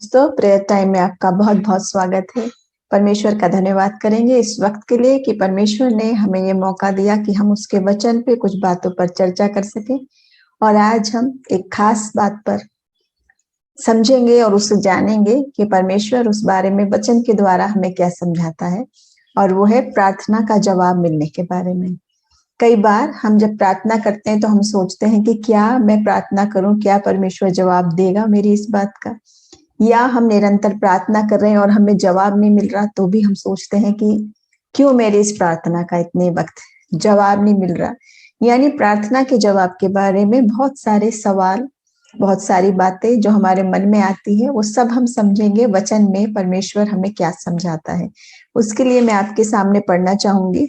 दोस्तों, prayer time में आपका बहुत बहुत स्वागत है। परमेश्वर का धन्यवाद करेंगे इस वक्त के लिए कि परमेश्वर ने हमें ये मौका दिया कि हम उसके वचन पे कुछ बातों पर चर्चा कर सकें। और आज हम एक खास बात पर समझेंगे और उससे जानेंगे कि परमेश्वर उस बारे में वचन के द्वारा हमें क्या समझाता है, और वो है प्रार्थना का जवाब मिलने के बारे में। कई बार हम जब प्रार्थना करते हैं तो हम सोचते हैं कि क्या मैं प्रार्थना करूं, क्या परमेश्वर जवाब देगा मेरी इस बात का। या हम निरंतर प्रार्थना कर रहे हैं और हमें जवाब नहीं मिल रहा, तो भी हम सोचते हैं कि क्यों मेरी इस प्रार्थना का इतने वक्त जवाब नहीं मिल रहा। यानी प्रार्थना के जवाब के बारे में बहुत सारे सवाल, बहुत सारी बातें जो हमारे मन में आती है, वो सब हम समझेंगे वचन में परमेश्वर हमें क्या समझाता है। उसके लिए मैं आपके सामने पढ़ना चाहूंगी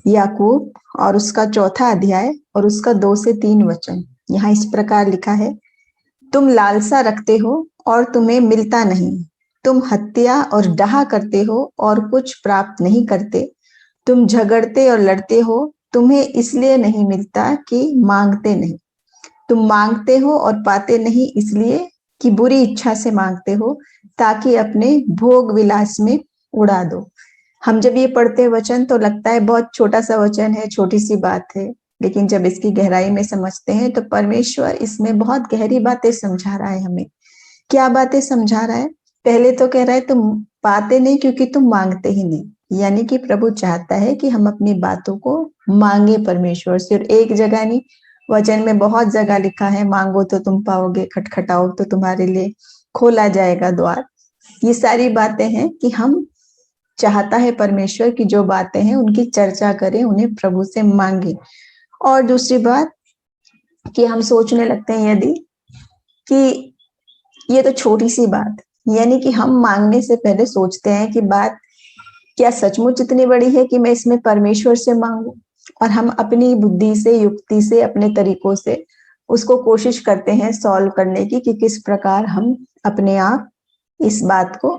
याकूब और उसका 4था अध्याय और उसका 2 से 3 वचन। यहाँ इस प्रकार लिखा है, तुम लालसा रखते हो और तुम्हें मिलता नहीं, तुम हत्या और डाह करते हो और कुछ प्राप्त नहीं करते, तुम झगड़ते और लड़ते हो, तुम्हें इसलिए नहीं मिलता कि मांगते नहीं, तुम मांगते हो और पाते नहीं इसलिए कि बुरी इच्छा से मांगते हो, ताकि अपने भोग विलास में उड़ा दो। हम जब ये पढ़ते हैं वचन तो लगता है बहुत छोटा सा वचन है, छोटी सी बात है, लेकिन जब इसकी गहराई में समझते हैं तो परमेश्वर इसमें बहुत गहरी बातें समझा रहा है हमें। क्या बातें समझा रहा है? पहले तो कह रहा है तुम पाते नहीं क्योंकि तुम मांगते ही नहीं। यानी कि प्रभु चाहता है कि हम अपनी बातों को मांगे परमेश्वर से। और एक जगह नहीं, वचन में बहुत जगह लिखा है, मांगो तो तुम पाओगे, खटखटाओ तो तुम्हारे लिए खोला जाएगा द्वार। ये सारी बातें हैं कि हम चाहता है परमेश्वर की जो बातें हैं उनकी चर्चा करें, उन्हें प्रभु से मांगे। और दूसरी बात कि हम सोचने लगते हैं यदि कि ये तो छोटी सी बात, यानी कि हम मांगने से पहले सोचते हैं कि बात क्या सचमुच इतनी बड़ी है कि मैं इसमें परमेश्वर से मांगू। और हम अपनी बुद्धि से, युक्ति से, अपने तरीकों से उसको कोशिश करते हैं सॉल्व करने की कि किस प्रकार हम अपने आप इस बात को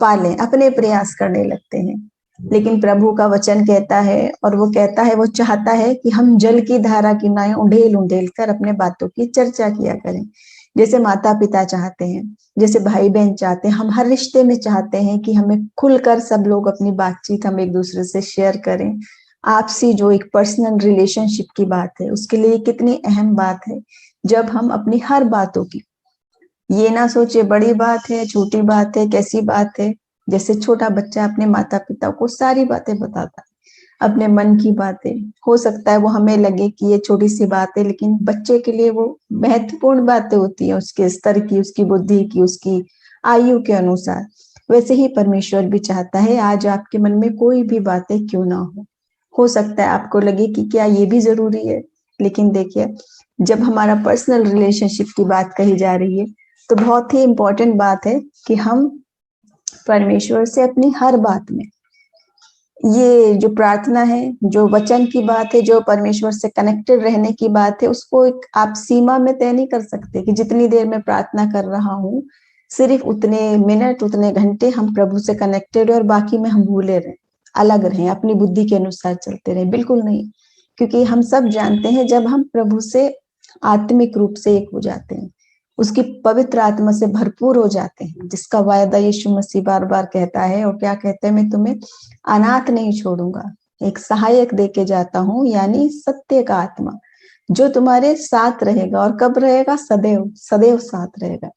पालें, अपने प्रयास करने लगते हैं। लेकिन प्रभु का वचन कहता है, और वो कहता है, वो चाहता है कि हम जल की धारा की नाई उंडेल उंडेल कर अपने बातों की चर्चा किया करें। जैसे माता पिता चाहते हैं, जैसे भाई बहन चाहते हैं, हम हर रिश्ते में चाहते हैं कि हमें खुलकर सब लोग अपनी बातचीत हम एक दूसरे से शेयर करें। आपसी जो एक पर्सनल रिलेशनशिप की बात है, उसके लिए कितनी अहम बात है जब हम अपनी हर बातों की, ये ना सोचे बड़ी बात है, छोटी बात है, कैसी बात है। जैसे छोटा बच्चा अपने माता पिता को सारी बातें बताता है, अपने मन की बातें। हो सकता है वो हमें लगे कि ये छोटी सी बात है, लेकिन बच्चे के लिए वो महत्वपूर्ण बातें होती है, उसके स्तर की, उसकी बुद्धि की, उसकी आयु के अनुसार। वैसे ही परमेश्वर भी चाहता है आज आपके मन में कोई भी बातें क्यों ना हो सकता है आपको लगे कि क्या ये भी जरूरी है, लेकिन देखिए, जब हमारा पर्सनल रिलेशनशिप की बात कही जा रही है तो बहुत ही इंपॉर्टेंट बात है कि हम परमेश्वर से अपनी हर बात में, ये जो प्रार्थना है, जो वचन की बात है, जो परमेश्वर से कनेक्टेड रहने की बात है, उसको एक आप सीमा में तय नहीं कर सकते कि जितनी देर मैं प्रार्थना कर रहा हूँ सिर्फ उतने मिनट, उतने घंटे हम प्रभु से कनेक्टेड है और बाकी में हम भूले रहे, अलग रहे, अपनी बुद्धि के अनुसार चलते रहे। बिल्कुल नहीं, क्योंकि हम सब जानते हैं जब हम प्रभु से आत्मिक रूप से एक हो जाते हैं, उसकी पवित्र आत्मा से भरपूर हो जाते हैं, जिसका वायदा यीशु मसीह बार बार कहता है। और क्या कहते हैं, मैं तुम्हें अनाथ नहीं छोड़ूंगा, एक सहायक देके जाता हूँ, यानी सत्य का आत्मा जो तुम्हारे साथ रहेगा। और कब रहेगा? सदैव, सदैव साथ रहेगा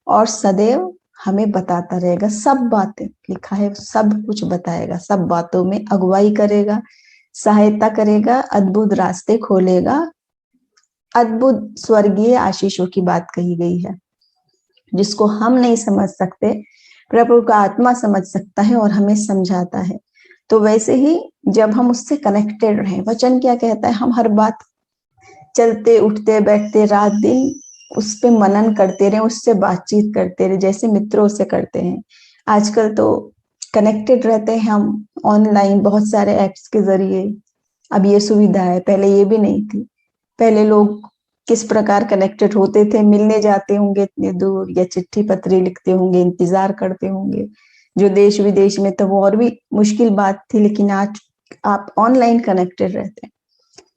और सदैव हमें बताता रहेगा सब बातें। लिखा है सब कुछ बताएगा, सब बातों में अगुवाई करेगा, सहायता करेगा, अद्भुत रास्ते खोलेगा। अद्भुत स्वर्गीय आशीषों की बात कही गई है जिसको हम नहीं समझ सकते, प्रभु का आत्मा समझ सकता है और हमें समझाता है। तो वैसे ही जब हम उससे कनेक्टेड रहें, वचन क्या कहता है, हम हर बात चलते उठते बैठते रात दिन उस पे मनन करते रहे, उससे बातचीत करते रहे, जैसे मित्रों से करते हैं। आजकल तो कनेक्टेड रहते हैं हम ऑनलाइन बहुत सारे एप्स के जरिए। अब ये सुविधा है, पहले ये भी नहीं थी। पहले लोग किस प्रकार कनेक्टेड होते थे, मिलने जाते होंगे इतने दूर, या चिट्ठी पत्री लिखते होंगे, इंतजार करते होंगे। जो देश विदेश में तो वो और भी मुश्किल बात थी, लेकिन आज आप ऑनलाइन कनेक्टेड रहते हैं।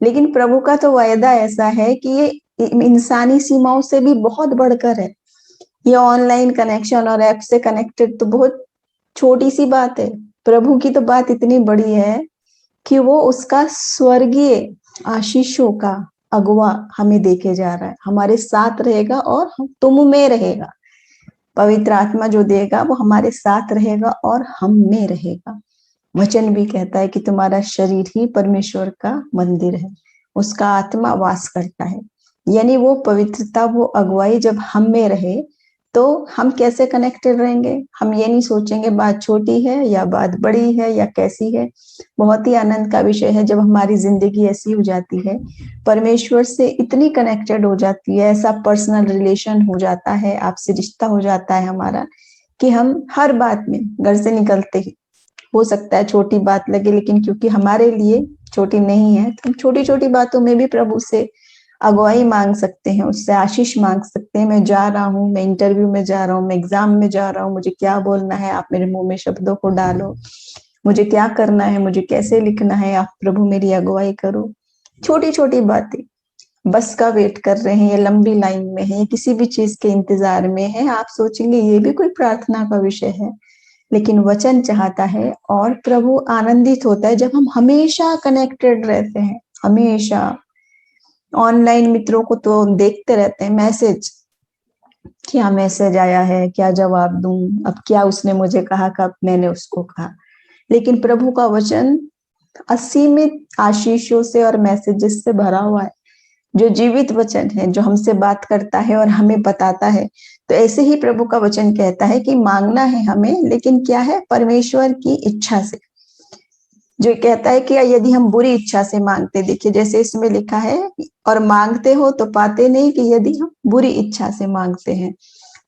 लेकिन प्रभु का तो वायदा ऐसा है कि ये इंसानी सीमाओं से भी बहुत बढ़कर है। ये ऑनलाइन कनेक्शन और ऐप से कनेक्टेड तो बहुत छोटी सी बात है। प्रभु की तो बात इतनी बड़ी है कि वो उसका स्वर्गीय आशीषों का अगुवा हमें देके जा रहा है, हमारे साथ रहेगा और तुम में रहेगा। पवित्र आत्मा जो देगा वो हमारे साथ रहेगा और हम में रहेगा। वचन भी कहता है कि तुम्हारा शरीर ही परमेश्वर का मंदिर है, उसका आत्मा वास करता है। यानी वो पवित्रता, वो अगुवाई जब हम में रहे तो हम कैसे कनेक्टेड रहेंगे। हम ये नहीं सोचेंगे बात छोटी है या बात बड़ी है या कैसी है। बहुत ही आनंद का विषय है जब हमारी जिंदगी ऐसी हो जाती है, परमेश्वर से इतनी कनेक्टेड हो जाती है, ऐसा पर्सनल रिलेशन हो जाता है, आपसे रिश्ता हो जाता है हमारा, कि हम हर बात में घर से निकलते ही, हो सकता है छोटी बात लगे लेकिन क्योंकि हमारे लिए छोटी नहीं है, तो हम छोटी छोटी बातों में भी प्रभु से अगुवाई मांग सकते हैं, उससे आशीष मांग सकते हैं। मैं जा रहा हूँ, मैं इंटरव्यू में जा रहा हूँ, मैं एग्जाम में जा रहा हूँ, मुझे क्या बोलना है, आप मेरे मुंह में शब्दों को डालो। मुझे क्या करना है, मुझे कैसे लिखना है, आप प्रभु मेरी अगुवाई करो। छोटी छोटी बातें, बस का वेट कर रहे हैं या लंबी लाइन में है, किसी भी चीज के इंतजार में है, आप सोचेंगे ये भी कोई प्रार्थना का विषय है, लेकिन वचन चाहता है और प्रभु आनंदित होता है जब हम हमेशा कनेक्टेड रहते हैं। हमेशा ऑनलाइन मित्रों को तो देखते रहते हैं मैसेज, क्या मैसेज आया है, क्या जवाब दूं, अब क्या उसने मुझे कहा, कब मैंने उसको कहा। लेकिन प्रभु का वचन असीमित आशीषों से और मैसेजेस से भरा हुआ है, जो जीवित वचन है, जो हमसे बात करता है और हमें बताता है। तो ऐसे ही प्रभु का वचन कहता है कि मांगना है हमें, लेकिन क्या है, परमेश्वर की इच्छा से। जो कहता है कि यदि हम बुरी इच्छा से मांगते, देखिए जैसे इसमें लिखा है, और मांगते हो तो पाते नहीं, कि यदि हम बुरी इच्छा से मांगते हैं।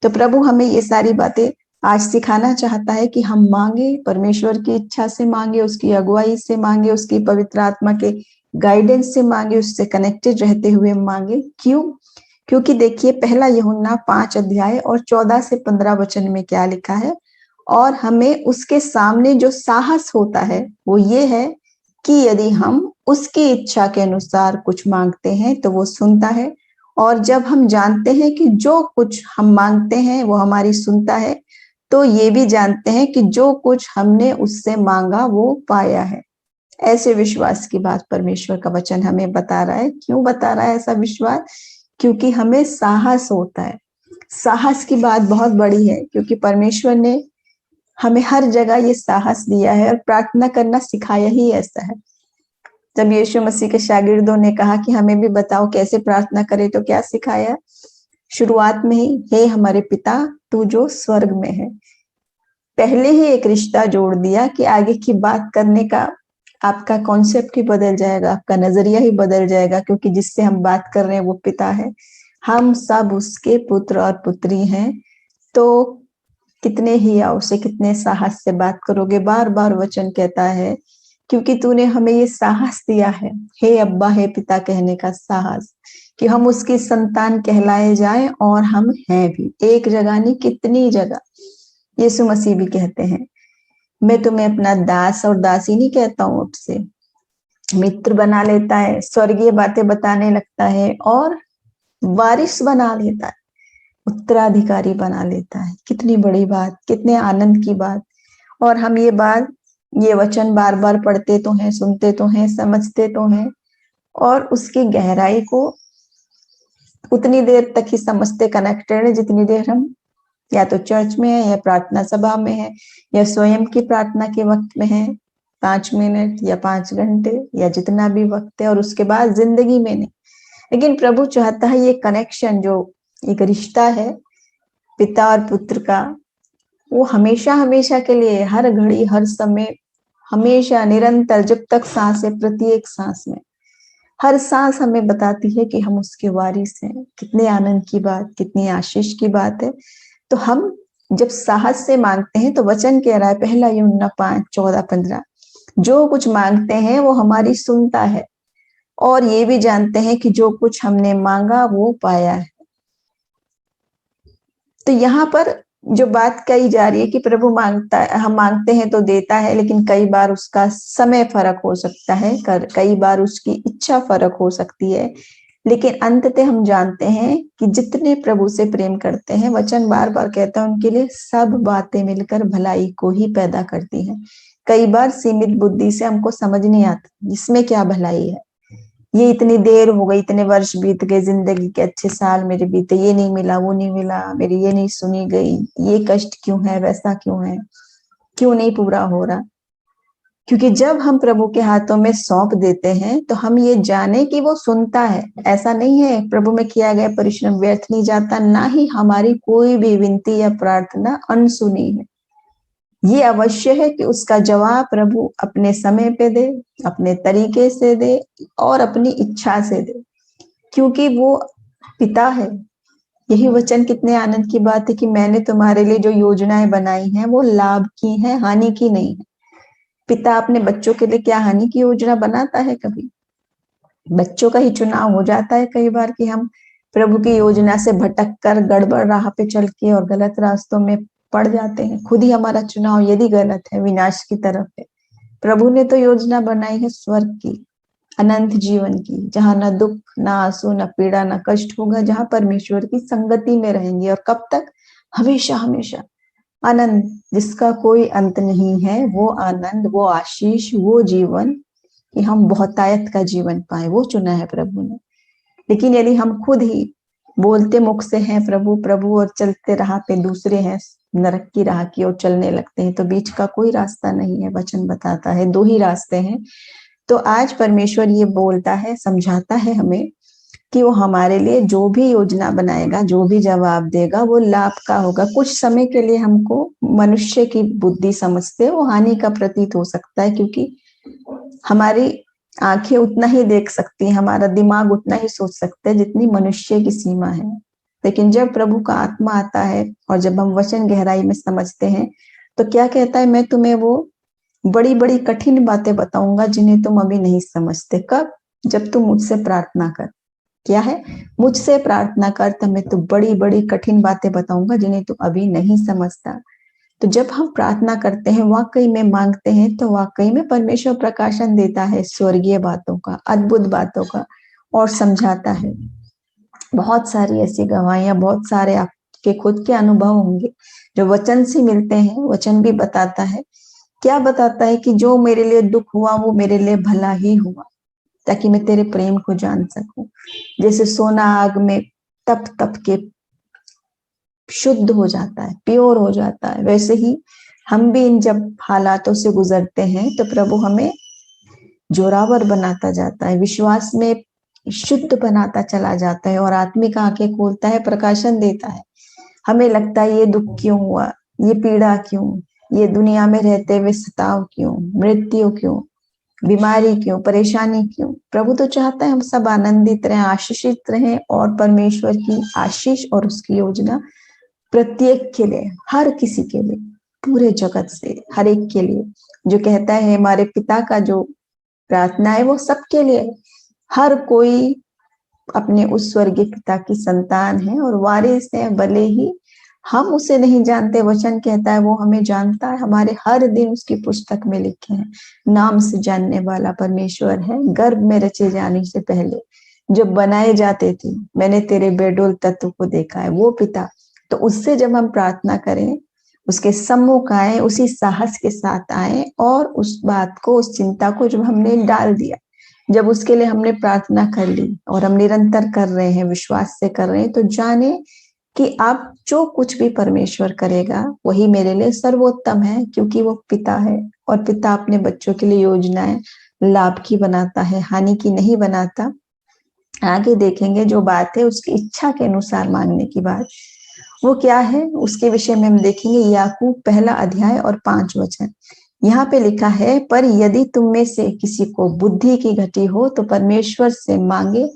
तो प्रभु हमें ये सारी बातें आज सिखाना चाहता है कि हम मांगे, परमेश्वर की इच्छा से मांगे, उसकी अगुवाई से मांगे, उसकी पवित्र आत्मा के गाइडेंस से मांगे, उससे कनेक्टेड रहते हुए मांगे। क्यों? क्योंकि देखिए पहला यूहन्ना 5 अध्याय और 14 से 15 वचन में क्या लिखा है, और हमें उसके सामने जो साहस होता है वो ये है कि यदि हम उसकी इच्छा के अनुसार कुछ मांगते हैं तो वो सुनता है। और जब हम जानते हैं कि जो कुछ हम मांगते हैं वो हमारी सुनता है, तो ये भी जानते हैं कि जो कुछ हमने उससे मांगा वो पाया है। ऐसे विश्वास की बात परमेश्वर का वचन हमें बता रहा है। क्यों बता रहा है ऐसा विश्वास? क्योंकि हमें साहस होता है। साहस की बात बहुत बड़ी है, क्योंकि परमेश्वर ने हमें हर जगह ये साहस दिया है और प्रार्थना करना सिखाया ही ऐसा है। जब यीशु मसीह के शागिर्दों ने कहा कि हमें भी बताओ कैसे प्रार्थना करें, तो क्या सिखाया? शुरुआत में ही, हे हमारे पिता तू जो स्वर्ग में है। पहले ही एक रिश्ता जोड़ दिया कि आगे की बात करने का आपका कॉन्सेप्ट ही बदल जाएगा, आपका नजरिया ही बदल जाएगा, क्योंकि जिससे हम बात कर रहे हैं वो पिता है, हम सब उसके पुत्र और पुत्री हैं। तो कितने ही आओ से, कितने साहस से बात करोगे। बार बार वचन कहता है, क्योंकि तूने हमें ये साहस दिया है, हे अब्बा हे पिता कहने का साहस, कि हम उसकी संतान कहलाए जाएं, और हम हैं भी। एक जगह नहीं, कितनी जगह यीशु मसीह भी कहते हैं, मैं तुम्हें अपना दास और दासी नहीं कहता हूं, अब से मित्र बना लेता है, स्वर्गीय बातें बताने लगता है और वारिस बना लेता है, उत्तराधिकारी बना लेता है। कितनी बड़ी बात, कितने आनंद की बात। और हम ये बात, ये वचन बार बार पढ़ते तो हैं, सुनते तो हैं, समझते तो हैं, और उसकी गहराई को उतनी देर तक ही समझते, कनेक्टेड है, जितनी देर हम या तो चर्च में है, या प्रार्थना सभा में है, या स्वयं की प्रार्थना के वक्त में है, 5 मिनट या 5 घंटे या जितना भी वक्त है, और उसके बाद जिंदगी में नहीं। लेकिन प्रभु चाहता है ये कनेक्शन, जो एक रिश्ता है पिता और पुत्र का, वो हमेशा हमेशा के लिए, हर घड़ी हर समय, हमेशा निरंतर, जब तक सांस है, प्रत्येक सांस में, हर सांस हमें बताती है कि हम उसके वारिस हैं। कितने आनंद की बात, कितनी आशीष की बात है। तो हम जब साहस से मांगते हैं, तो वचन कह रहा है, पहला यूहन्ना 5 14 15, जो कुछ मांगते हैं वो हमारी सुनता है, और ये भी जानते हैं कि जो कुछ हमने मांगा वो पाया है। तो यहाँ पर जो बात कही जा रही है कि प्रभु मांगता है, हम मांगते हैं तो देता है, लेकिन कई बार उसका समय फर्क हो सकता है, कई बार उसकी इच्छा फर्क हो सकती है। लेकिन अंततः हम जानते हैं कि जितने प्रभु से प्रेम करते हैं, वचन बार बार कहता है उनके लिए सब बातें मिलकर भलाई को ही पैदा करती हैं। कई बार सीमित बुद्धि से हमको समझ नहीं आता इसमें क्या भलाई है। ये इतनी देर हो गई, इतने वर्ष बीत गए, जिंदगी के अच्छे साल मेरे बीते, ये नहीं मिला, वो नहीं मिला, मेरी ये नहीं सुनी गई, ये कष्ट क्यों है, वैसा क्यों है, क्यों नहीं पूरा हो रहा। क्योंकि जब हम प्रभु के हाथों में सौंप देते हैं तो हम ये जाने कि वो सुनता है। ऐसा नहीं है प्रभु में किया गया परिश्रम व्यर्थ नहीं जाता, ना ही हमारी कोई भी विनती या प्रार्थना अनसुनी है। ये अवश्य है कि उसका जवाब प्रभु अपने समय पे दे, अपने तरीके से दे और अपनी इच्छा से दे, क्योंकि वो पिता है। यही वचन कितने आनंद की बात है कि मैंने तुम्हारे लिए जो योजनाएं बनाई हैं वो लाभ की हैं, हानि की नहीं है। पिता अपने बच्चों के लिए क्या हानि की योजना बनाता है? कभी बच्चों का ही चुनाव हो जाता है कई बार कि हम प्रभु की योजना से भटक कर गड़बड़ राह पे चल के और गलत रास्तों में पड़ जाते हैं। खुद ही हमारा चुनाव यदि गलत है, विनाश की तरफ है। प्रभु ने तो योजना बनाई है स्वर्ग की, अनंत जीवन की, जहां न दुख, न आंसू, न पीड़ा, न कष्ट होगा, जहां परमेश्वर की संगति में रहेंगे। और कब तक? हमेशा हमेशा। आनंद जिसका कोई अंत नहीं है, वो आनंद, वो आशीष, वो जीवन कि हम बहुतायत का जीवन पाए, वो चुना है प्रभु ने। लेकिन यदि हम खुद ही बोलते मुख से हैं प्रभु प्रभु और चलते राह पे दूसरे हैं, नरक की राह की ओर चलने लगते हैं, तो बीच का कोई रास्ता नहीं है। वचन बताता है दो ही रास्ते हैं। तो आज परमेश्वर ये बोलता है, समझाता है हमें कि वो हमारे लिए जो भी योजना बनाएगा, जो भी जवाब देगा, वो लाभ का होगा। कुछ समय के लिए हमको मनुष्य की बुद्धि समझते वो हानि का प्रतीत हो सकता है, क्योंकि हमारी आंखें उतना ही देख सकती हैं, हमारा दिमाग उतना ही सोच सकता है जितनी मनुष्य की सीमा है। लेकिन जब प्रभु का आत्मा आता है और जब हम वचन गहराई में समझते हैं, तो क्या कहता है? मैं तुम्हें वो बड़ी बड़ी कठिन बातें बताऊंगा जिन्हें तुम अभी नहीं समझते। कब? जब तुम मुझसे प्रार्थना कर। क्या है? मुझसे प्रार्थना कर, तो मैं तो बड़ी बड़ी कठिन बातें बताऊंगा जिन्हें तुम अभी नहीं समझता। तो जब हम प्रार्थना करते हैं, वाकई में मांगते हैं, तो वाकई में परमेश्वर प्रकाशन देता है स्वर्गीय बातों का, अद्भुत बातों का, और समझाता है। बहुत सारी ऐसी गवाहियां, बहुत सारे आपके खुद के अनुभव होंगे जो वचन से मिलते हैं। वचन भी बताता है, क्या बताता है? कि जो मेरे लिए दुख हुआ वो मेरे लिए भला ही हुआ, ताकि मैं तेरे प्रेम को जान सकूं। जैसे सोना आग में तप तप के शुद्ध हो जाता है, प्योर हो जाता है, वैसे ही हम भी इन जब हालातों से गुजरते हैं तो प्रभु हमें जोरावर बनाता जाता है, विश्वास में शुद्ध बनाता चला जाता है और आत्मिक आंखें खोलता है, प्रकाशन देता है। हमें लगता है ये दुख क्यों हुआ, ये पीड़ा क्यों, ये दुनिया में रहते हुए सताव क्यों, मृत्यु क्यों, बीमारी क्यों, परेशानी क्यों। प्रभु तो चाहता है हम सब आनंदित रहें, आशीषित रहें, और परमेश्वर की आशीष और उसकी योजना प्रत्येक के लिए, हर किसी के लिए, पूरे जगत से हर एक के लिए। जो कहता है हमारे पिता का जो प्रार्थना है वो सबके लिए, हर कोई अपने उस स्वर्गीय पिता की संतान है और वारिस है। भले ही हम उसे नहीं जानते, वचन कहता है वो हमें जानता है, हमारे हर दिन उसकी पुस्तक में लिखे हैं। नाम से जानने वाला परमेश्वर है। गर्भ में रचे जाने से पहले जब बनाए जाते थे, मैंने तेरे बेडोल तत्व को देखा है, वो पिता। तो उससे जब हम प्रार्थना करें, उसके सम्मुख आए, उसी साहस के साथ आए, और उस बात को, उस चिंता को जब हमने डाल दिया, जब उसके लिए हमने प्रार्थना कर ली और हम निरंतर कर रहे हैं, विश्वास से कर रहे हैं, तो जाने कि आप जो कुछ भी परमेश्वर करेगा वही मेरे लिए सर्वोत्तम है, क्योंकि वो पिता है। और पिता अपने बच्चों के लिए योजनाएं लाभ की बनाता है, हानि की नहीं बनाता। आगे देखेंगे जो बात है उसकी इच्छा के अनुसार मांगने की बात, वो क्या है उसके विषय में हम देखेंगे। याकूब 1 अध्याय और 5 वचन। यहाँ पे लिखा है, पर यदि तुम में से किसी को बुद्धि की घटी हो तो परमेश्वर से मांगे,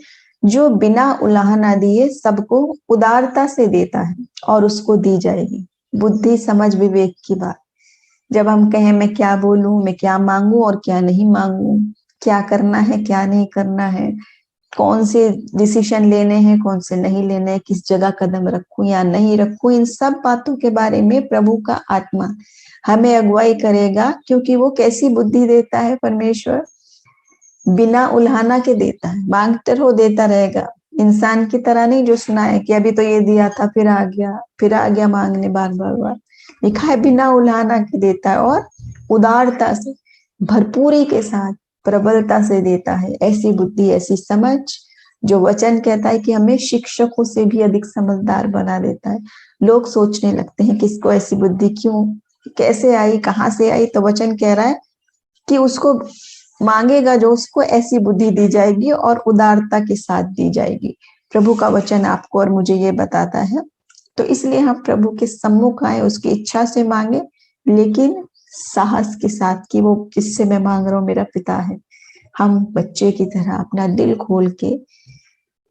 जो बिना उलाहना दिए सबको उदारता से देता है, और उसको दी जाएगी। बुद्धि, समझ, विवेक की बात। जब हम कहें मैं क्या बोलूं, मैं क्या मांगू और क्या नहीं मांगू, क्या करना है क्या नहीं करना है, कौन से डिसीजन लेने हैं कौन से नहीं लेने हैं, किस जगह कदम रखूं या नहीं रखूं, इन सब बातों के बारे में प्रभु का आत्मा हमें अगुवाई करेगा। क्योंकि वो कैसी बुद्धि देता है परमेश्वर? बिना उल्हाना के देता है। मांगते रहो देता रहेगा, इंसान की तरह नहीं जो सुनाए कि अभी तो ये दिया था फिर आ गया मांगने बार बार बार। लिखा है बिना उलाहना के देता है और उदारता से, भरपूरी के साथ, प्रबलता से देता है। ऐसी बुद्धि, ऐसी समझ जो वचन कहता है कि हमें शिक्षकों से भी अधिक समझदार बना देता है। लोग सोचने लगते हैं कि इसको ऐसी बुद्धि क्यों, कैसे आई, कहाँ से आई? तो वचन कह रहा है कि उसको मांगेगा जो, उसको ऐसी बुद्धि दी जाएगी और उदारता के साथ दी जाएगी। प्रभु का वचन आपको और मुझे ये बताता है। तो इसलिए हम प्रभु के सम्मुख आए, उसकी इच्छा से मांगे, लेकिन साहस के साथ कि वो किससे मैं मांग रहा हूँ, मेरा पिता है। हम बच्चे की तरह अपना दिल खोल के,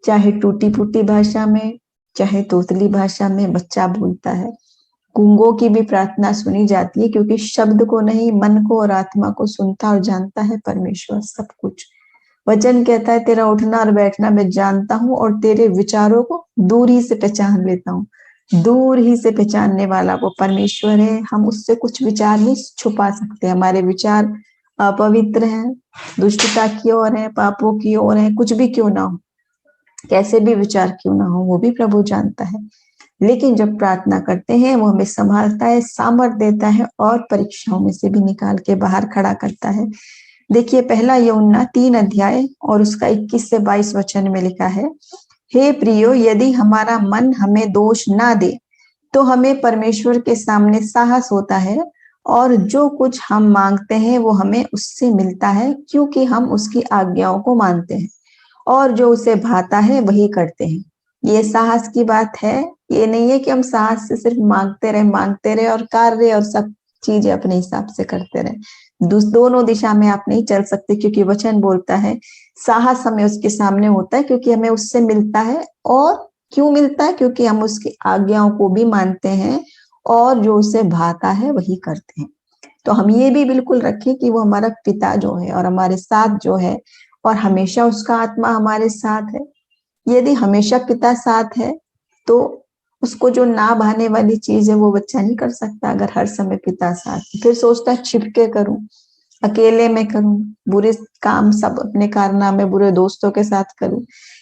चाहे टूटी फूटी भाषा में, चाहे तोतली भाषा में बच्चा बोलता है। गूंगों की भी प्रार्थना सुनी जाती है, क्योंकि शब्द को नहीं, मन को और आत्मा को सुनता और जानता है परमेश्वर सब कुछ। वचन कहता है तेरा उठना और बैठना मैं जानता हूँ और तेरे विचारों को दूर ही से पहचान लेता हूँ। दूर ही से पहचानने वाला वो परमेश्वर है। हम उससे कुछ विचार नहीं छुपा सकते। हमारे विचार अपवित्र हैं, दुष्टता की ओर है, पापों की ओर है, कुछ भी क्यों ना हो, कैसे भी विचार क्यों ना हो, वो भी प्रभु जानता है। लेकिन जब प्रार्थना करते हैं वो हमें संभालता है, सामर्थ देता है और परीक्षाओं में से भी निकाल के बाहर खड़ा करता है। देखिए पहला यूहन्ना 3 अध्याय और उसका 21 से 22 वचन में लिखा है, हे प्रियो, यदि हमारा मन हमें दोष ना दे तो हमें परमेश्वर के सामने साहस होता है और जो कुछ हम मांगते हैं वो हमें उससे मिलता है, क्योंकि हम उसकी आज्ञाओं को मानते हैं और जो उसे भाता है वही करते हैं। ये साहस की बात है। ये नहीं है कि हम साहस से सिर्फ मांगते रहे और कार्य और सब चीजें अपने हिसाब से करते रहे। दोनों दिशा में आप नहीं चल सकते, क्योंकि वचन बोलता है साहस हमें उसके सामने होता है क्योंकि हमें उससे मिलता है। और क्यों मिलता है? क्योंकि हम उसकी आज्ञाओं को भी मानते हैं और जो उसे भाता है वही करते हैं। तो हम ये भी बिल्कुल रखें कि वो हमारा पिता जो है और हमारे साथ जो है, और हमेशा उसका आत्मा हमारे साथ है। यदि हमेशा पिता साथ है तो उसको जो ना भाने वाली चीज है वो बच्चा नहीं कर सकता। अगर हर समय पिता साथ है, फिर सोचता है छिपके करूं, अकेले में करूं, बुरे काम सब अपने कारनामे बुरे दोस्तों के साथ करूं,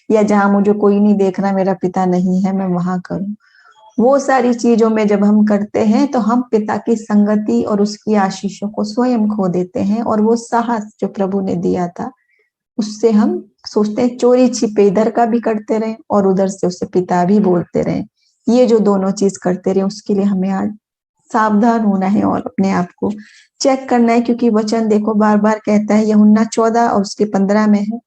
या जहां मुझे कोई नहीं देख रहा, मेरा पिता नहीं है, मैं वहां करूं। वो सारी चीजों में जब हम करते हैं तो हम पिता की संगति और उसकी आशीषों को स्वयं खो देते हैं। और वो साहस जो प्रभु ने दिया था, उससे हम सोचते हैं चोरी छिपे इधर का भी करते रहे और उधर से उसे पिता भी बोलते रहे। ये जो दोनों चीज करते रहे, उसके लिए हमें आज सावधान होना है और अपने आप को चेक करना है। क्योंकि वचन देखो बार बार कहता है, यूहन्ना 14 और उसके 15 में है,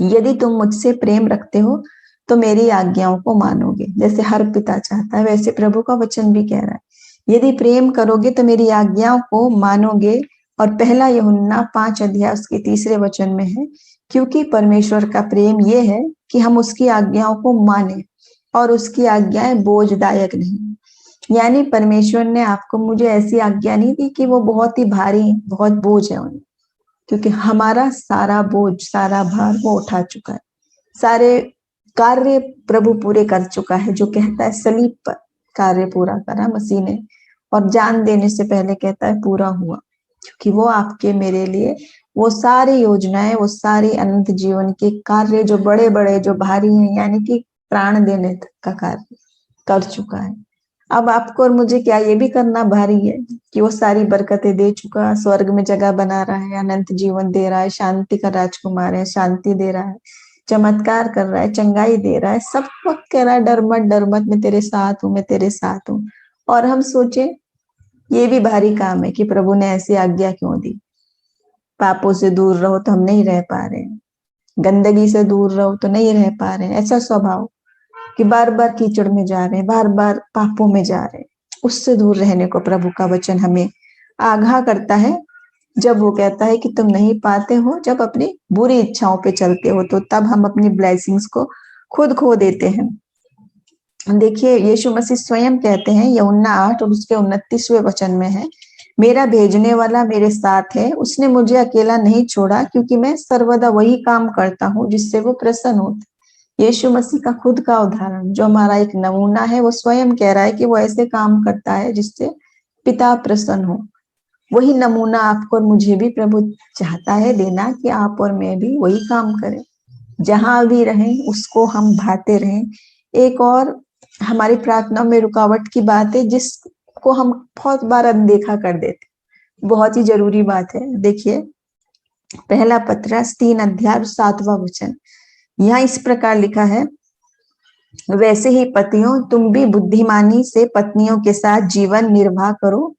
यदि तुम मुझसे प्रेम रखते हो तो मेरी आज्ञाओं को मानोगे। जैसे हर पिता चाहता है, वैसे प्रभु का वचन भी कह रहा है, यदि प्रेम करोगे तो मेरी आज्ञाओं को मानोगे। और पहला यूहन्ना 5 अध्याय उसके 3 वचन में है, क्योंकि परमेश्वर का प्रेम ये है कि हम उसकी आज्ञाओं को माने और उसकी आज्ञाएं बोझदायक नहीं। यानी परमेश्वर ने आपको मुझे ऐसी आज्ञा नहीं दी कि वो बहुत ही भारी, बहुत बोझ है उन्हें, क्योंकि हमारा सारा बोझ, सारा भार वो उठा चुका है। सारे कार्य प्रभु पूरे कर चुका है। जो कहता है सलीब पर कार्य पूरा करा मसीह ने, और जान देने से पहले कहता है पूरा हुआ, क्योंकि वो आपके मेरे लिए वो सारी योजनाएं, वो सारी अनंत जीवन के कार्य जो बड़े बड़े, जो भारी हैं, यानी कि प्राण देने तक का कार्य कर चुका है। अब आपको और मुझे क्या ये भी करना भारी है कि वो सारी बरकतें दे चुका, स्वर्ग में जगह बना रहा है, अनंत जीवन दे रहा है, शांति का राजकुमार है, शांति दे रहा है, चमत्कार कर रहा है, चंगाई दे रहा है, सब वक्त कह रहा है डर मत, मैं तेरे साथ हूँ, मैं तेरे साथ हूँ। और हम सोचे ये भी भारी काम है कि प्रभु ने ऐसी आज्ञा क्यों दी। पापों से दूर रहो तो हम नहीं रह पा रहे हैं, गंदगी से दूर रहो तो नहीं रह पा रहे हैं। ऐसा स्वभाव कि बार बार कीचड़ में जा रहे हैं, बार बार पापों में जा रहे हैं, उससे दूर रहने को प्रभु का वचन हमें आगाह करता है। जब वो कहता है कि तुम नहीं पाते हो, जब अपनी बुरी इच्छाओं पे चलते हो, तो तब हम अपनी ब्लेसिंग्स को खुद खो देते हैं। देखिए यीशु मसीह स्वयं कहते हैं, यूहन्ना 8 और उसके 29वें वचन में है, मेरा भेजने वाला मेरे साथ है, उसने मुझे अकेला नहीं छोड़ा, क्योंकि मैं सर्वदा वही काम करता हूँ जिससे वो प्रसन्न होते। यीशु मसीह का खुद का उदाहरण, जो हमारा एक नमूना है, वो स्वयं कह रहा है कि वो ऐसे काम करता है जिससे पिता प्रसन्न हो। वही नमूना आपको और मुझे भी प्रभु चाहता है देना, कि आप और मैं भी वही काम करें। जहां भी रहें उसको हम भाते रहें। एक और हमारी प्रार्थना में रुकावट की बात है जिसको हम बहुत बार अनदेखा कर देते, बहुत ही जरूरी बात है। देखिए पहला पत्रस 3 अध्याय 7वां वचन, यहाँ इस प्रकार लिखा है, वैसे ही पतियों तुम भी बुद्धिमानी से पत्नियों के साथ जीवन निर्वाह करो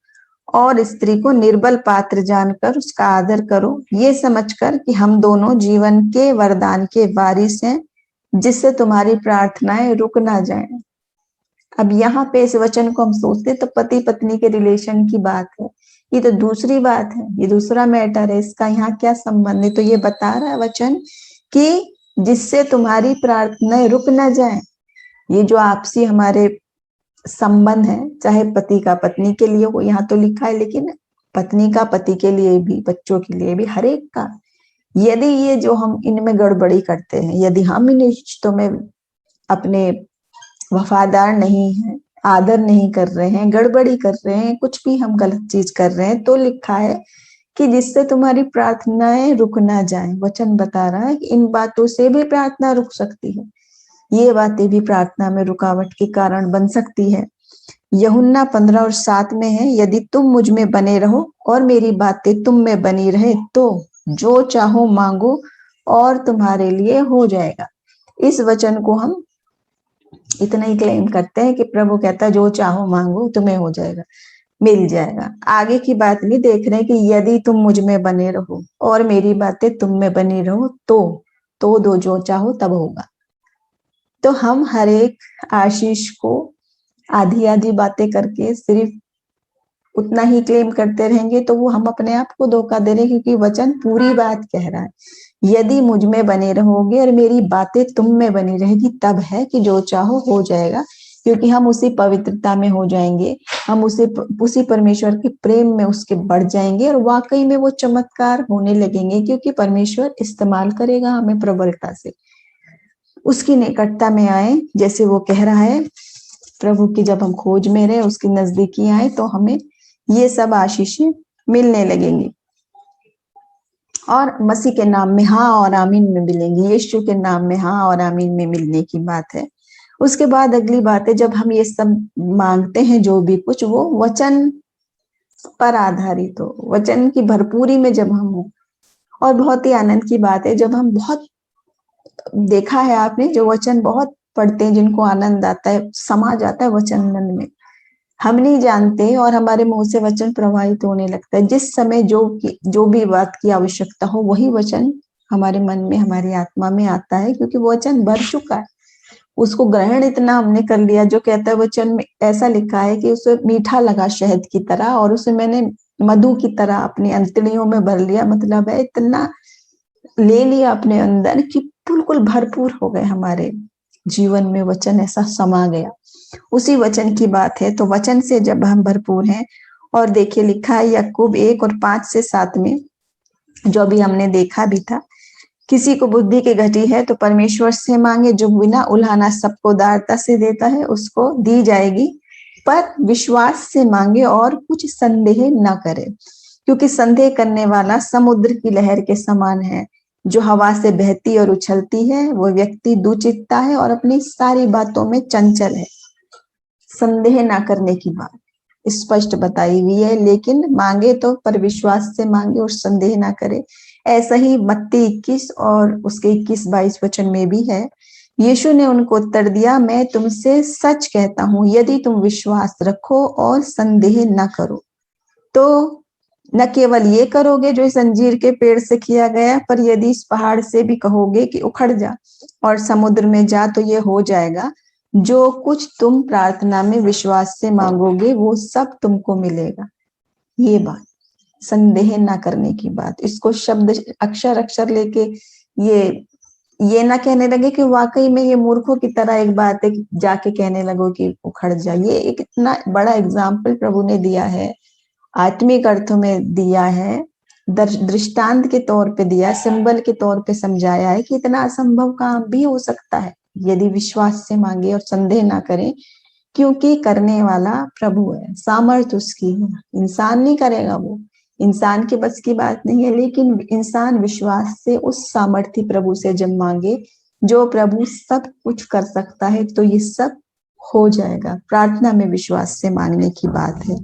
और स्त्री को निर्बल पात्र जानकर उसका आदर करो, ये समझकर कि हम दोनों जीवन के वरदान के वारिस हैं, जिससे तुम्हारी प्रार्थनाएं रुक ना जाएं। अब यहाँ पे इस वचन को हम सोचते तो पति पत्नी के रिलेशन की बात है, ये तो दूसरी बात है, ये दूसरा मैटर है, इसका यहाँ क्या संबंध है? तो ये बता रहा है वचन कि जिससे तुम्हारी प्रार्थनाएं रुक ना जाएं। ये जो आपसी हमारे संबंध है, चाहे पति का पत्नी के लिए हो, यहाँ तो लिखा है, लेकिन पत्नी का पति के लिए भी, बच्चों के लिए भी, हर एक का, यदि ये जो हम इनमें गड़बड़ी करते हैं, यदि हम इन रिश्तों में अपने वफादार नहीं है, आदर नहीं कर रहे हैं, गड़बड़ी कर रहे हैं, कुछ भी हम गलत चीज कर रहे हैं, तो लिखा है कि जिससे तुम्हारी प्रार्थनाएं रुक ना जाए। वचन बता रहा है कि इन बातों से भी प्रार्थना रुक सकती है, ये बातें भी प्रार्थना में रुकावट के कारण बन सकती है। यूहन्ना 15 और 7 में है, यदि तुम मुझ में बने रहो और मेरी बातें तुम में बनी रहे तो जो चाहो मांगो और तुम्हारे लिए हो जाएगा। इस वचन को हम इतना ही क्लेम करते हैं कि प्रभु कहता है जो चाहो मांगो तुम्हें हो जाएगा, मिल जाएगा। आगे की बात नहीं देख रहे कि यदि तुम मुझ में बने रहो और मेरी बातें तुम में बनी रहो तो दो जो चाहो तब होगा। तो हम हर एक आशीष को आधी आधी बातें करके सिर्फ उतना ही क्लेम करते रहेंगे तो वो हम अपने आप को धोखा दे रहे हैं, क्योंकि वचन पूरी बात कह रहा है, यदि मुझ में बने रहोगे और मेरी बातें तुम में बनी रहेगी तब है कि जो चाहो हो जाएगा, क्योंकि हम उसी पवित्रता में हो जाएंगे, हम उसी परमेश्वर के प्रेम में उसके बढ़ जाएंगे और वाकई में वो चमत्कार होने लगेंगे, क्योंकि परमेश्वर इस्तेमाल करेगा हमें प्रबलता से। उसकी निकटता में आए, जैसे वो कह रहा है, प्रभु की जब हम खोज में रहे, उसकी नजदीकी आए तो हमें ये सब आशीषें मिलने लगेंगी और मसीह के नाम में हाँ और आमीन में मिलेंगी, यीशु के नाम में हाँ और आमीन में मिलने की बात है। उसके बाद अगली बात है, जब हम ये सब मांगते हैं जो भी कुछ, वो वचन पर आधारित हो, वचन की भरपूरी में जब हम हो। और बहुत ही आनंद की बात है जब हम, बहुत देखा है आपने, जो वचन बहुत पढ़ते हैं जिनको आनंद आता है, समा जाता है वचन मन में, हम नहीं जानते और हमारे मुंह से वचन प्रवाहित होने लगता है। जिस समय जो भी बात की आवश्यकता हो वही वचन हमारे मन में, हमारी आत्मा में आता है, क्योंकि वो वचन भर चुका है, उसको ग्रहण इतना हमने कर लिया। जो कहता है वचन में ऐसा लिखा है कि उसे मीठा लगा शहद की तरह और उसे मैंने मधु की तरह अपनी अंतड़ियों में भर लिया, मतलब है इतना ले लिया अपने अंदर कि बिल्कुल भरपूर हो गए हमारे जीवन में, वचन ऐसा समा गया। उसी वचन की बात है, तो वचन से जब हम भरपूर हैं, और देखिए लिखा है याकूब 1 और 5 से 7 में, जो अभी हमने देखा भी था, किसी को बुद्धि की घटी है तो परमेश्वर से मांगे, जो बिना उल्हाना सबको उदारता से देता है उसको दी जाएगी, पर विश्वास से मांगे और कुछ संदेह न करे, क्योंकि संदेह करने वाला समुद्र की लहर के समान है, जो हवा से बहती और उछलती है। वो व्यक्ति दुचित्ता है और अपनी सारी बातों में चंचल है। संदेह ना करने की बात स्पष्ट बताई हुई है, लेकिन मांगे तो पर विश्वास से मांगे और संदेह ना करे। ऐसा ही मत्ती 21 और उसके 21-22 वचन में भी है। यीशु ने उनको उत्तर दिया, मैं तुमसे सच कहता हूं, यदि तुम विश्वास रखो और संदेह न करो तो न केवल ये करोगे जो इस अंजीर के पेड़ से किया गया, पर यदि इस पहाड़ से भी कहोगे कि उखड़ जा और समुद्र में जा तो ये हो जाएगा। जो कुछ तुम प्रार्थना में विश्वास से मांगोगे वो सब तुमको मिलेगा। ये बात, संदेह ना करने की बात, इसको शब्द अक्षर अक्षर लेके ये ना कहने लगे कि वाकई में ये मूर्खों की तरह एक बात है, जाके कहने लगो कि उखड़ जा। ये एक इतना बड़ा एग्जाम्पल प्रभु ने दिया है, आत्मिक अर्थों में दिया है, दृष्टांत के तौर पे दिया, सिंबल के तौर पे समझाया है कि इतना असंभव काम भी हो सकता है यदि विश्वास से मांगे और संदेह ना करें, क्योंकि करने वाला प्रभु है, सामर्थ उसकी है, इंसान नहीं करेगा वो। इंसान के बस की बात नहीं है, लेकिन इंसान विश्वास से उस सामर्थ्य प्रभु से जब मांगे, जो प्रभु सब कुछ कर सकता है, तो ये सब हो जाएगा। प्रार्थना में विश्वास से मांगने की बात है।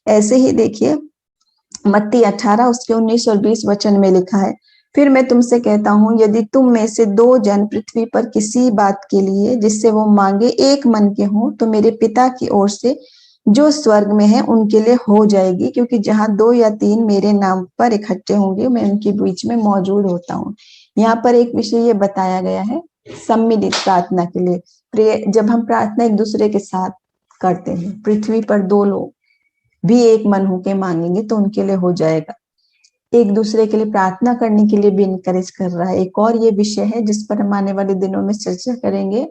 ऐसे ही देखिए मत्ती 18 उसके 19 और 20 वचन में लिखा है, फिर मैं तुमसे कहता हूं, यदि तुम में से 2 जन पृथ्वी पर किसी बात के लिए जिससे वो मांगे एक मन के हों, तो मेरे पिता की ओर से जो स्वर्ग में है उनके लिए हो जाएगी, क्योंकि जहां 2 या 3 मेरे नाम पर इकट्ठे होंगे, मैं उनके बीच में मौजूद होता हूँ। यहाँ पर एक विषय ये बताया गया है सम्मिलित प्रार्थना के लिए। जब हम प्रार्थना एक दूसरे के साथ करते हैं, पृथ्वी पर 2 लोग भी एक मन होके मांगेंगे तो उनके लिए हो जाएगा। एक दूसरे के लिए प्रार्थना करने के लिए भी इनकरेज कर रहा है। एक और ये विषय है जिस पर हम आने वाले दिनों में चर्चा करेंगे।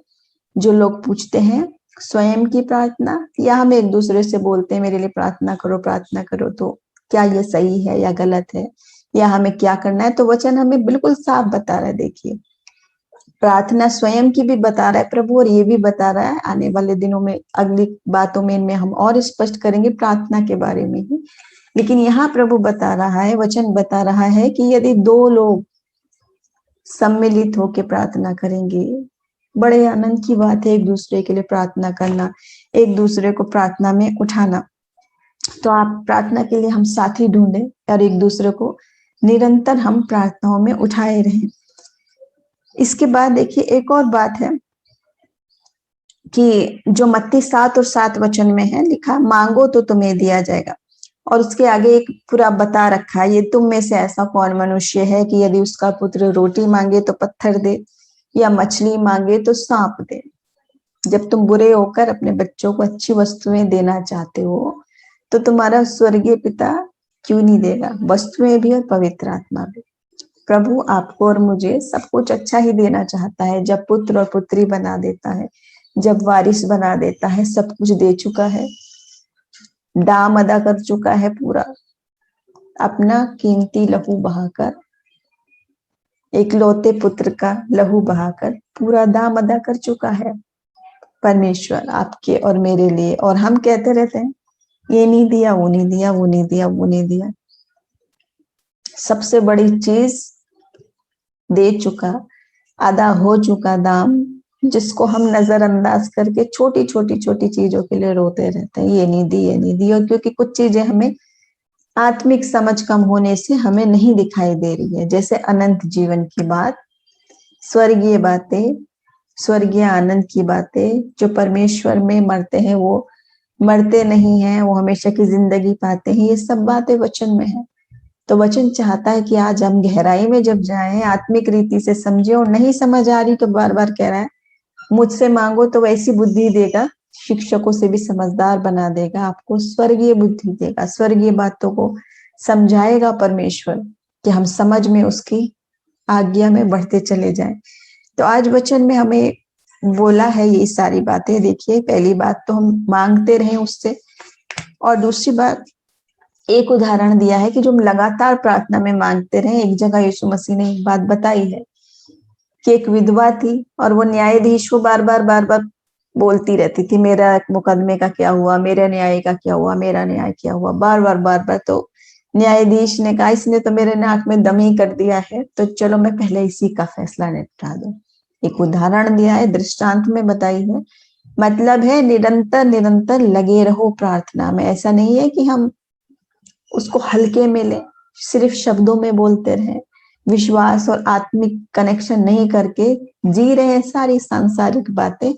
जो लोग पूछते हैं स्वयं की प्रार्थना, या हम एक दूसरे से बोलते हैं मेरे लिए प्रार्थना करो, तो क्या ये सही है या गलत है, या हमें क्या करना है? तो वचन हमें बिल्कुल साफ बता रहा है। देखिए प्रार्थना स्वयं की भी बता रहा है प्रभु, और ये भी बता रहा है, आने वाले दिनों में अगली बातों में इनमें हम और स्पष्ट करेंगे प्रार्थना के बारे में ही। लेकिन यहाँ प्रभु बता रहा है, वचन बता रहा है कि यदि 2 लोग सम्मिलित होकर प्रार्थना करेंगे, बड़े आनंद की बात है एक दूसरे के लिए प्रार्थना करना, एक दूसरे को प्रार्थना में उठाना। तो आप प्रार्थना के लिए हम साथी ढूंढें और एक दूसरे को निरंतर हम प्रार्थनाओं में उठाए रहें। इसके बाद देखिए एक और बात है कि जो मत्ती 7 और 7 वचन में है लिखा, मांगो तो तुम्हें दिया जाएगा। और उसके आगे एक पूरा बता रखा है, ये तुम में से ऐसा कौन मनुष्य है कि यदि उसका पुत्र रोटी मांगे तो पत्थर दे, या मछली मांगे तो सांप दे। जब तुम बुरे होकर अपने बच्चों को अच्छी वस्तुएं देना चाहते हो, तो तुम्हारा स्वर्गीय पिता क्यों नहीं देगा वस्तुएं भी और पवित्र आत्मा भी। प्रभु आपको और मुझे सब कुछ अच्छा ही देना चाहता है। जब पुत्र और पुत्री बना देता है, जब वारिस बना देता है, सब कुछ दे चुका है, दाम अदा कर चुका है, पूरा अपना कीमती लहू बहाकर, एकलौते पुत्र का लहू बहाकर पूरा दाम अदा कर चुका है परमेश्वर आपके और मेरे लिए। और हम कहते रहते हैं ये नहीं दिया, वो नहीं दिया, वो नहीं दिया, वो नहीं दिया। सबसे बड़ी चीज दे चुका, अदा हो चुका दाम, जिसको हम नजरअंदाज करके छोटी छोटी छोटी चीजों के लिए रोते रहते हैं, ये नहीं दी, ये नहीं दी। और क्योंकि कुछ चीजें हमें आत्मिक समझ कम होने से हमें नहीं दिखाई दे रही है, जैसे अनंत जीवन की बात, स्वर्गीय बातें, स्वर्गीय आनंद की बातें। जो परमेश्वर में मरते हैं वो मरते नहीं हैं, वो हमेशा की जिंदगी पाते हैं। ये सब बातें वचन में है। तो वचन चाहता है कि आज हम गहराई में जब जाएं, आत्मिक रीति से समझे। और नहीं समझ आ रही तो बार बार कह रहा है मुझसे मांगो तो वैसी बुद्धि देगा, शिक्षकों से भी समझदार बना देगा, आपको स्वर्गीय बुद्धि देगा, स्वर्गीय बातों को समझाएगा परमेश्वर, कि हम समझ में उसकी आज्ञा में बढ़ते चले जाएं। तो आज वचन में हमें बोला है ये सारी बातें। देखिए पहली बात तो हम मांगते रहें उससे, और दूसरी बात एक उदाहरण दिया है कि जो हम लगातार प्रार्थना में मांगते रहे। एक जगह यीशु मसीह ने एक बात बताई है कि एक विधवा थी और वो न्यायाधीश को बार बार बोलती रहती थी, मेरा मुकदमे का क्या हुआ, मेरे न्याय का क्या हुआ, मेरा न्याय क्या हुआ, बार बार। तो न्यायाधीश ने कहा इसने तो मेरे नाक में दम ही कर दिया है, तो चलो मैं पहले इसी का फैसला निपटा दूं। एक उदाहरण दिया है, दृष्टांत में बताई है। मतलब है निरंतर निरंतर लगे रहो प्रार्थना में। ऐसा नहीं है कि हम उसको हल्के में लें, सिर्फ शब्दों में बोलते रहें, विश्वास और आत्मिक कनेक्शन नहीं करके जी रहे हैं सारी सांसारिक बातें,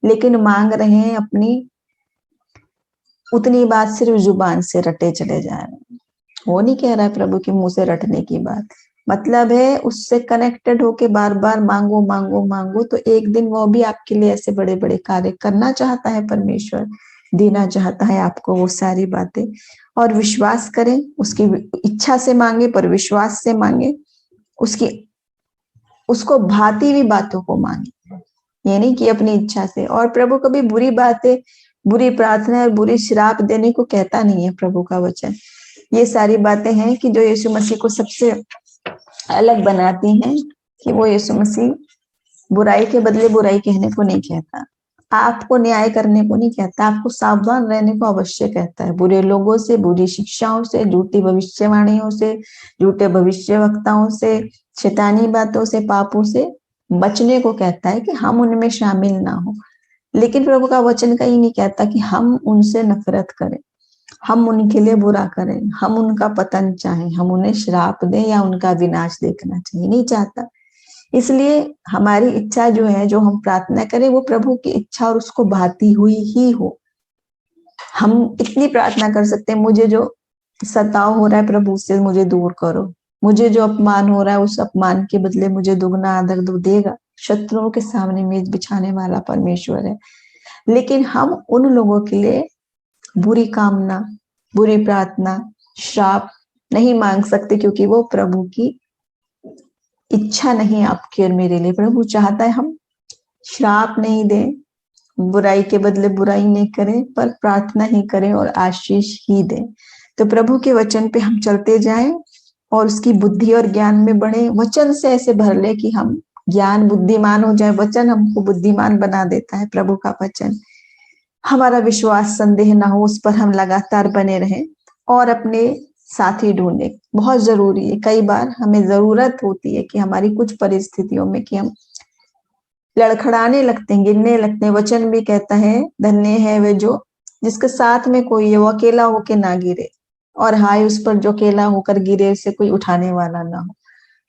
लेकिन मांग रहे हैं अपनी उतनी बात सिर्फ जुबान से रटे चले जा रहे हैं। वो नहीं कह रहा है प्रभु के मुंह से रटने की बात, मतलब है उससे कनेक्टेड होके बार बार मांगो मांगो मांगो, तो एक दिन वो भी आपके लिए ऐसे बड़े बड़े कार्य करना चाहता है परमेश्वर, देना चाहता है आपको वो सारी बातें। और विश्वास करें, उसकी इच्छा से मांगे, पर विश्वास से मांगे, उसकी उसको भाती हुई बातों को मांगे, ये नहीं कि अपनी इच्छा से। और प्रभु कभी बुरी बातें, बुरी प्रार्थना और बुरी श्राप देने को कहता नहीं है प्रभु का वचन। ये सारी बातें हैं कि जो यीशु मसीह को सबसे अलग बनाती हैं, कि वो यीशु मसीह बुराई के बदले बुराई कहने को नहीं कहता, आपको न्याय करने को नहीं कहता, आपको सावधान रहने को अवश्य कहता है। बुरे लोगों से, बुरी शिक्षाओं से, झूठी भविष्यवाणियों से, झूठे भविष्यवक्ताओं से, शैतानी बातों से, पापों से बचने को कहता है कि हम उनमें शामिल ना हो। लेकिन प्रभु का वचन कहीं नहीं कहता कि हम उनसे नफरत करें, हम उनके लिए बुरा करें, हम उनका पतन चाहें, हम उन्हें श्राप दें या उनका विनाश देखना चाहिए, नहीं चाहता। इसलिए हमारी इच्छा जो है, जो हम प्रार्थना करें, वो प्रभु की इच्छा और उसको भाती हुई ही हो। हम इतनी प्रार्थना कर सकते हैं, मुझे जो सताव हो रहा है प्रभु उससे मुझे दूर करो, मुझे जो अपमान हो रहा है उस अपमान के बदले मुझे दुगना आदर दो, देगा। शत्रुओं के सामने मेज बिछाने वाला परमेश्वर है। लेकिन हम उन लोगों के लिए बुरी कामना, बुरी प्रार्थना, श्राप नहीं मांग सकते, क्योंकि वो प्रभु की इच्छा नहीं आपकी और मेरे लिए। प्रभु चाहता है हम श्राप नहीं दें, बुराई के बदले बुराई नहीं करें, पर प्रार्थना ही करें और आशीष ही दें। तो प्रभु के वचन पे हम चलते जाएं और उसकी बुद्धि और ज्ञान में बढ़े। वचन से ऐसे भर ले कि हम ज्ञान बुद्धिमान हो जाए। वचन हमको बुद्धिमान बना देता है, प्रभु का वचन। हमारा विश्वास संदेह ना हो, उस पर हम लगातार बने रहें और अपने साथी ढूंढे। बहुत जरूरी है। कई बार हमें जरूरत होती है कि हमारी कुछ परिस्थितियों में कि हम लड़खड़ाने लगते हैं, गिरने लगते हैं। वचन भी कहता है, धन्य है वे जो जिसके साथ में कोई है, वो अकेला होके ना गिरे, और हाय उस पर जो अकेला होकर गिरे, उसे कोई उठाने वाला ना हो।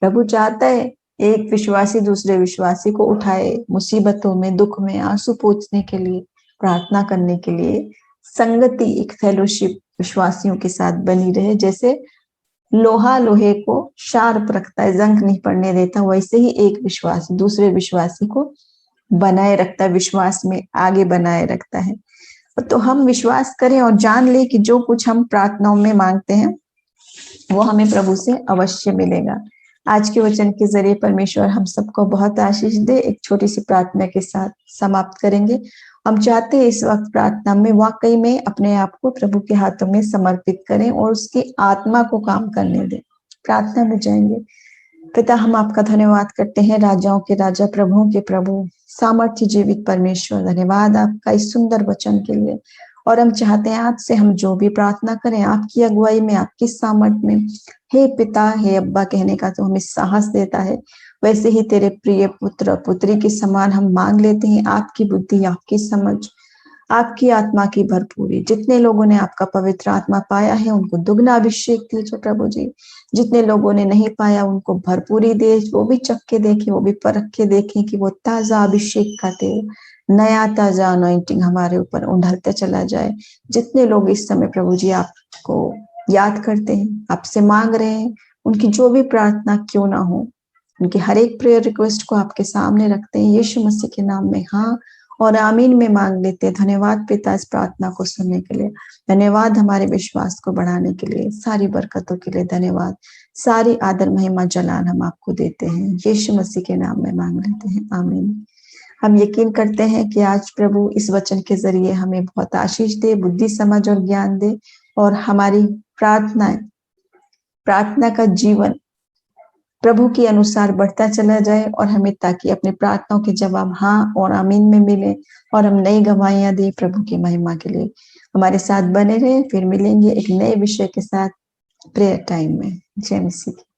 प्रभु चाहता है एक विश्वासी दूसरे विश्वासी को उठाए, मुसीबतों में, दुख में, आंसू पोंछने के लिए, प्रार्थना करने के लिए संगति, एक फेलोशिप विश्वासियों के साथ बनी रहे। जैसे लोहा लोहे को शार्प रखता है, जंग नहीं पड़ने देता, वैसे ही एक विश्वासी दूसरे विश्वासी को बनाए रखता है, विश्वास में आगे बनाए रखता है। तो हम विश्वास करें और जान ले कि जो कुछ हम प्रार्थनाओं में मांगते हैं वो हमें प्रभु से अवश्य मिलेगा। आज के वचन के जरिए परमेश्वर हम सबको बहुत आशीष दे। एक छोटी सी प्रार्थना के साथ समाप्त करेंगे। हम चाहते हैं इस वक्त प्रार्थना में वाकई में अपने आप को प्रभु के हाथों में समर्पित करें और उसकी आत्मा को काम करने दें। प्रार्थना में जाएंगे। पिता, हम आपका धन्यवाद करते हैं, राजाओं के राजा, प्रभुओं के प्रभु, सामर्थ्य जीवित परमेश्वर। धन्यवाद आपका इस सुंदर वचन के लिए। और हम चाहते हैं आज से हम जो भी प्रार्थना करें आपकी अगुवाई में, आपकी सामर्थ में, हे पिता, हे अब्बा कहने का तो हमें साहस देता है, वैसे ही तेरे प्रिय पुत्र पुत्री के समान हम मांग लेते हैं आपकी बुद्धि, आपकी समझ, आपकी आत्मा की भरपूरी। जितने लोगों ने आपका पवित्र आत्मा पाया है उनको दुगना अभिषेक दीजिए प्रभु जी। जितने लोगों ने नहीं पाया उनको भरपूरी दे, वो भी चख के देखें, वो भी परख के देखें कि वो ताजा अभिषेक का तेल, नया ताजा अनॉइंटिंग हमारे ऊपर उंडलते चला जाए। जितने लोग इस समय प्रभु जी आपको याद करते हैं, आपसे मांग रहे हैं, उनकी जो भी प्रार्थना क्यों ना हो, उनके हर एक प्रेयर रिक्वेस्ट को आपके सामने रखते हैं, यीशु मसीह के नाम में हाँ और आमीन में मांग लेते हैं। धन्यवाद पिता इस प्रार्थना को सुनने के लिए, धन्यवाद हमारे विश्वास को बढ़ाने के लिए, सारी बरकतों के लिए धन्यवाद। सारी आदर महिमा जलाल हम आपको देते हैं, यीशु मसीह के नाम में मांग लेते हैं, आमीन। हम यकीन करते हैं कि आज प्रभु इस वचन के जरिए हमें बहुत आशीष दे, बुद्धि समझ और ज्ञान दे, और हमारी प्रार्थना का जीवन प्रभु के अनुसार बढ़ता चला जाए, और हमें ताकि अपनी प्रार्थनाओं के जवाब हाँ और आमीन में मिले, और हम नई गवाहियां दे प्रभु की महिमा के लिए। हमारे साथ बने रहे, फिर मिलेंगे एक नए विषय के साथ प्रेयर टाइम में। जय मसीह।